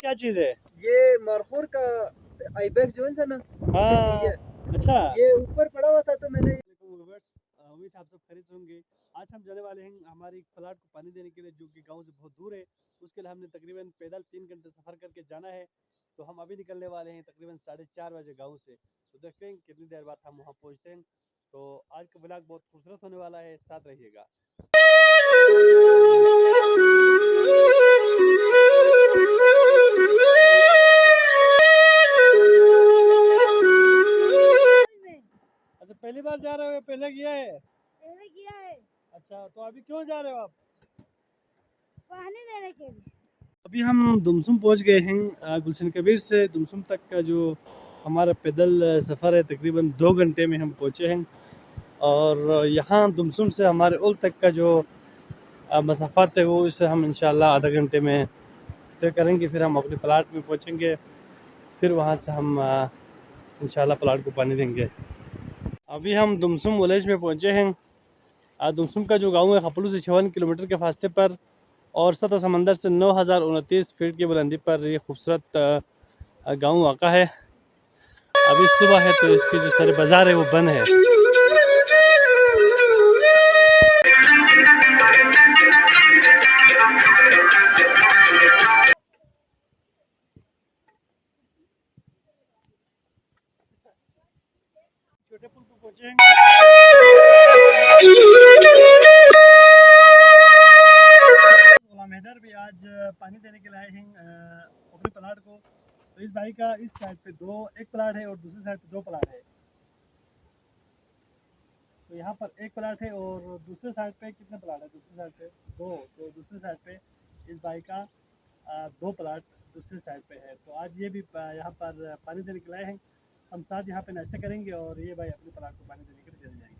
क्या चीज़ है ये मारखोर का आईबैक्स जो है ना, हाँ ये अच्छा ये ऊपर पड़ा हुआ था तो मैंने उम्मीद आप सब खरीद होंगे। आज हम जाने वाले हैं हमारी प्लाट को पानी देने के लिए जो कि गांव से बहुत दूर है। उसके लिए हमने तकरीबन पैदल 3 घंटे सफ़र करके जाना है। तो हम अभी निकलने वाले हैं तकरीबन 4:30 बजे गांव से। तो देखते हैं कितनी देर बाद हम वहां पहुंचते हैं। तो आज का ब्लॉग बहुत खूबसूरत होने वाला है, साथ रहिएगा। अच्छा पहली बार जा रहे हो या पहले किया है? पहले किया है। अच्छा तो अभी क्यों जा रहे हो आप? पानी देने के लिए। अभी हम दुमसुम पहुंच गए हैं। गुलशन कबीर से दुमसुम तक का जो हमारा पैदल सफ़र है तकरीबन 2 घंटे में हम पहुंचे हैं। और यहाँ दुमसुम से हमारे उल तक का जो मसाफ़ात है वो इसे हम इंशाल्लाह आधा घंटे में तय करेंगे। फिर हम अपने प्लाट में पहुँचेंगे, फिर वहाँ से हम इंशाल्लाह प्लाट को पानी देंगे। अभी हम दुमसुम विलेज में पहुँचे हैं। दुमसुम का जो गांव है खपलू से 56 किलोमीटर के फासले पर और सतह समंदर से 9029 फीट की बुलंदी पर ये खूबसूरत गांव वाक़ा है। अभी सुबह है तो इसकी जो सारे बाज़ार है वो बंद है। छोटे पुल पर पहुंचे हैं। गुलाम हैदर भी आज पानी देने के लिए आए हैं अपने प्लाट को। तो इस भाई का इस साइड पे एक प्लाट है और दूसरी साइड पे 2 प्लाट है। तो यहाँ पर एक प्लाट है और दूसरे साइड पे कितने प्लाट है? दूसरी साइड पे 2। तो दूसरी साइड पे इस भाई का 2 प्लाट दूसरी साइड पे है। तो आज ये भी यहाँ पर पानी देने के लिए आए हैं। हम साथ यहाँ पे नाश्ता करेंगे और ये भाई अपने प्लाट को पानी देने के लिए चले जाएंगे।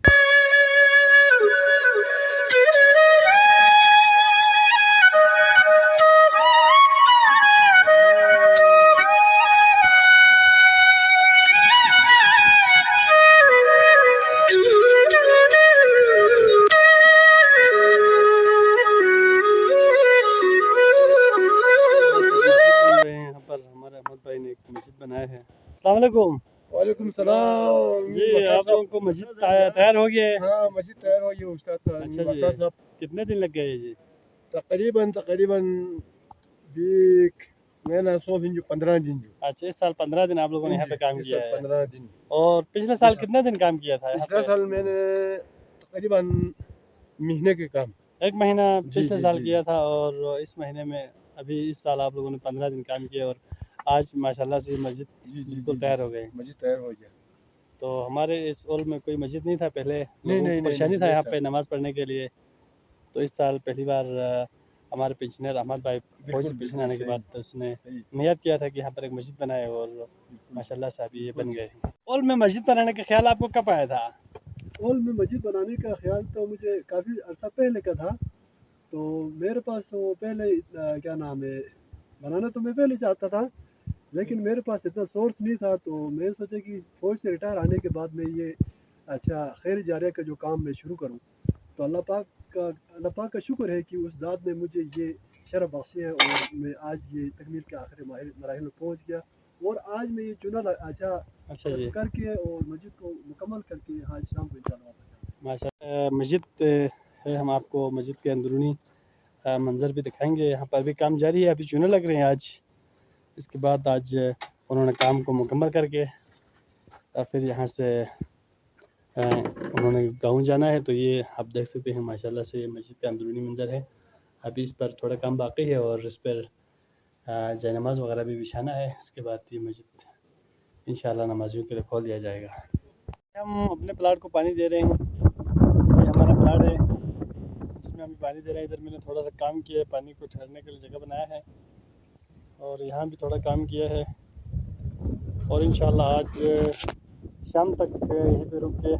यहाँ पर हमारे अहमद भाई ने एक मस्जिद बनाया है। अस्सलाम वालेकुम। वालेकुम सलाम जी आप लोगों को मस्जिद तैयार हो गया है? हाँ मस्जिद तैयार हो गई उस्ताद अच्छा जी, साहब। कितने दिन लग गए जी? तकरीबन बीक मैंने 15 दिन अच्छा इस साल 15 दिन आप लोगों ने यहाँ पे काम किया है। 15 दिन। और पिछले साल कितने दिन काम किया था यहाँ पिछले पे? साल मैंने तकरीबन महीने के काम 1 महीना पिछले जी, साल जी, किया था और इस महीने में अभी इस साल आप लोगों ने 15 दिन काम किया और आज माशाल्लाह से मस्जिद बिल्कुल तैयार हो गई। मस्जिद तैयार हो गया। तो हमारे इस ओल में कोई मस्जिद नहीं था पहले, नहीं, लोगों नहीं, को नहीं, परेशानी नहीं, था नहीं यहाँ सर। पे नमाज़ पढ़ने के लिए। तो इस साल पहली बार हमारे पेंशनर अहमद भाई फौज से बिल्कुल, पेंशन बिल्कुल आने के सही, बाद उसने सही। नियत किया था कि यहाँ पर एक मस्जिद बनाए और बिल्कुल। माशाल्लाह से अभी ये बन बिल्कुल। गए। ओल में मस्जिद बनाने का ख्याल आपको कब आया था? ओल में मस्जिद बनाने का ख्याल तो मुझे काफ़ी अर्सा पहले का था। तो मेरे पास वो पहले क्या नाम है, बनाना तो मैं पहले चाहता था, लेकिन मेरे पास इतना सोर्स नहीं था। तो मैं सोचा कि फ़ौज से रिटायर आने के बाद मैं ये अच्छा खैर जारिया का जो काम मैं शुरू करूं। तो अल्लाह पाक का शुक्र है कि उस ज़ात ने मुझे ये शरफ़ बख्शी है और मैं आज ये तकमील के आखिरी मराहिल में पहुंच गया। और आज मैं ये चुना अच्छा जी करके और मस्जिद को मुकम्मल करके आज शाम को इंशाल्लाह वापस जाऊंगा। माशाल्लाह मस्जिद है। हम आपको मस्जिद के अंदरूनी मंज़र भी दिखाएंगे। यहाँ पर भी काम जारी है, अभी चूने लग रहे हैं आज। इसके बाद आज उन्होंने काम को मुकम्मल करके फिर यहाँ से उन्होंने गाँव जाना है। तो ये आप देख सकते हैं माशाल्लाह से ये मस्जिद का अंदरूनी मंज़र है। अभी इस पर थोड़ा काम बाकी है और इस पर जयनमाज़ वगैरह भी बिछाना है। इसके बाद ये मस्जिद इंशाल्लाह नमाजियों के लिए खोल दिया जाएगा। हम अपने प्लाट को पानी दे रहे हैं। ये हमारा प्लाट है, इसमें हम पानी दे रहे हैं। इधर मैंने थोड़ा सा काम किया है, पानी को ठहरने के लिए जगह बनाया है और यहाँ भी थोड़ा काम किया है। और इंशाल्लाह आज शाम तक यहीं पे रुक के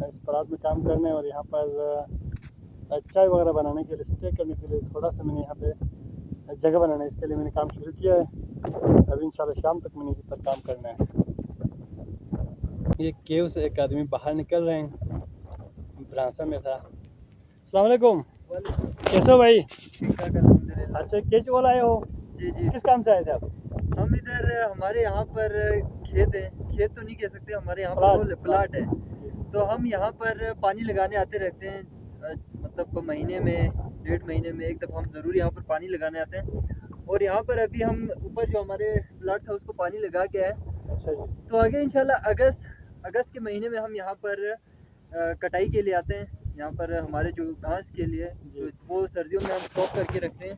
इस प्लाट में काम करने और यहाँ पर चाय वगैरह बनाने के लिए, स्टे करने के लिए थोड़ा सा मैंने यहाँ पे जगह बनाना है, इसके लिए मैंने काम शुरू किया है। अभी इंशाल्लाह शाम तक मैंने यहीं पर काम करना है। ये केव से एक आदमी बाहर निकल रहे हैं ब्रांसा में था। अस्सलाम वालेकुम, कैसे हो भाई? अच्छा, केच वाला आए हो? जी जी, किस काम से आए थे आप? हम इधर हमारे यहाँ पर खेत है, खेत तो नहीं कह सकते, हमारे यहाँ प्लाट। पर प्लाट है। तो हम यहाँ पर पानी लगाने आते रहते हैं, मतलब महीने में 1.5 महीने में एक दफ़ा हम ज़रूर यहाँ पर पानी लगाने आते हैं। और यहाँ पर अभी हम ऊपर जो हमारे प्लाट था उसको पानी लगा के आए। अच्छा जी। तो आगे इंशाल्लाह अगस्त के महीने में हम यहाँ पर कटाई के लिए आते हैं। यहाँ पर हमारे जो घास के लिए जी। तो वो सर्दियों में हम स्टॉक करके रखते हैं,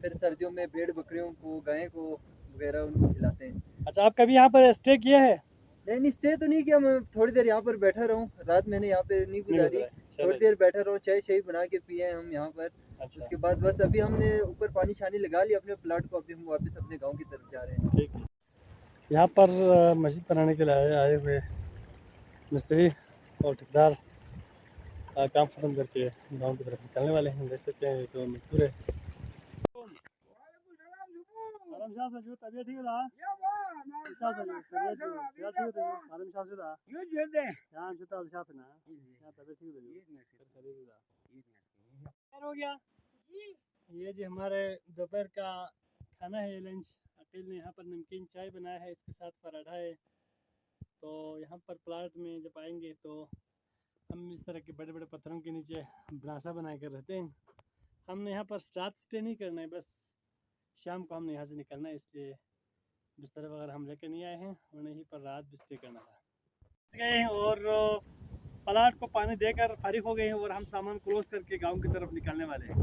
फिर सर्दियों में भेड़ बकरियों को, गाय को वगैरह उनको खिलाते हैं। अच्छा, आप कभी यहाँ पर स्टे किया है? नहीं, स्टे तो नहीं किया, मैं थोड़ी देर यहाँ पर बैठा रहूँ, रात मैंने यहाँ पे नहीं गुजारी, थोड़ी देर बैठा रहूँ, चाय शाय बना के पिए हम यहाँ पर। अच्छा, उसके बाद बस अभी हमने ऊपर पानी शानी लगा लिया अपने प्लाट को, अभी हम वापस अपने गाँव की तरफ जा रहे हैं। ठीक है। यहाँ पर मस्जिद बनाने के लिए आए हुए मिस्त्री और ठेकेदार काम ख़त्म करके गांव की तरफ निकलने वाले हैं। देख सकते हैं ये तो मजदूर है। तबीयत ठीक है? हो गया। ये जी हमारे दोपहर का खाना है, लंच। अकील ने यहाँ पर नमकीन चाय बनाया है, इसके साथ पराठा है। तो यहाँ पर प्लाट में जब आएंगे तो हम इस तरह के बड़े बड़े पत्थरों के नीचे ब्रासा बना कर रहते हैं। हमने यहाँ पर रात स्टे नहीं करना है, बस शाम को हमने यहाँ से निकलना है, इसलिए बिस्तर वगैरह हम लेकर नहीं आए हैं और यहीं पर रात भी स्टे करना था। गए हैं और प्लाट को पानी देकर फारिग हो गए हैं और हम सामान क्लोज करके गांव की तरफ निकलने वाले हैं।